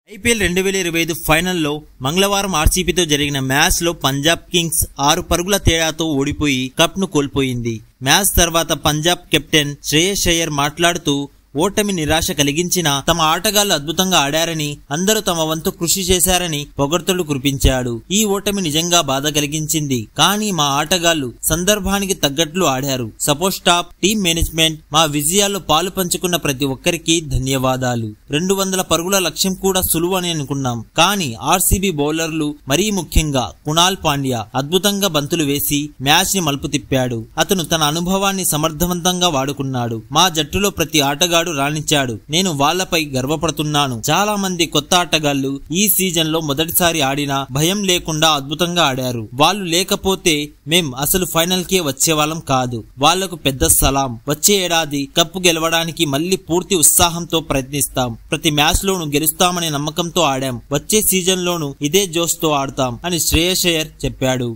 IPL 2025 ఫైనల్లో మంగళవారం ఆర్సీబీతో జరిగిన మ్యాచ్లో పంజాబ్ కింగ్స్ 6 పరుగుల తేడాతో ఓడిపోయి కప్ను కోల్పోయింది. మ్యాచ్ తర్వాత పంజాబ్ కెప్టెన్ శ్రేయస్ అయ్యర్ మాట్లాడుతూ ఓటమి నిరాశ కలిగించిన తమ ఆటగాళ్లు అద్భుతంగా ఆడారని, అందరూ తమ వంతు కృషి చేశారని పొగడ్తలు కురిపించాడు. ఈ ఓటమి నిజంగా బాధ కలిగించింది, కానీ మా ఆటగాళ్లు సందర్భానికి తగ్గట్లు ఆడారు. సపోర్ట్ స్టాఫ్, టీం మేనేజ్మెంట్ మా విజయాల్లో పాలు పంచుకున్న ప్రతి ఒక్కరికి ధన్యవాదాలు. 200 పరుగుల లక్ష్యం కూడా సులువు అని అనుకున్నాం, కానీ ఆర్సీబీ బౌలర్లు, మరీ ముఖ్యంగా కునాల్ పాండ్యా అద్భుతంగా బంతులు వేసి మ్యాచ్ ని మలుపు తిప్పాడు. అతను తన అనుభవాన్ని సమర్థవంతంగా వాడుకున్నాడు. మా జట్టులో ప్రతి ఆటగాడు రాణించాడు. నేను వాళ్లపై గర్వపడుతున్నాను. చాలా మంది కొత్త ఆటగాళ్లు ఈ సీజన్ లో మొదటిసారి ఆడినా భయం లేకుండా అద్భుతంగా ఆడారు. వాళ్ళు లేకపోతే మేం అసలు ఫైనల్ కే వచ్చేవాళ్ళం కాదు. వాళ్లకు పెద్ద సలాం. వచ్చే ఏడాది కప్పు గెలవడానికి మళ్లీ పూర్తి ఉత్సాహంతో ప్రయత్నిస్తాం. ప్రతి మ్యాచ్ లోనూ గెలుస్తామనే నమ్మకంతో ఆడాం. వచ్చే సీజన్ లోనూ ఇదే జోష్తో ఆడతాం అని శ్రేయస్ అయ్యర్ చెప్పాడు.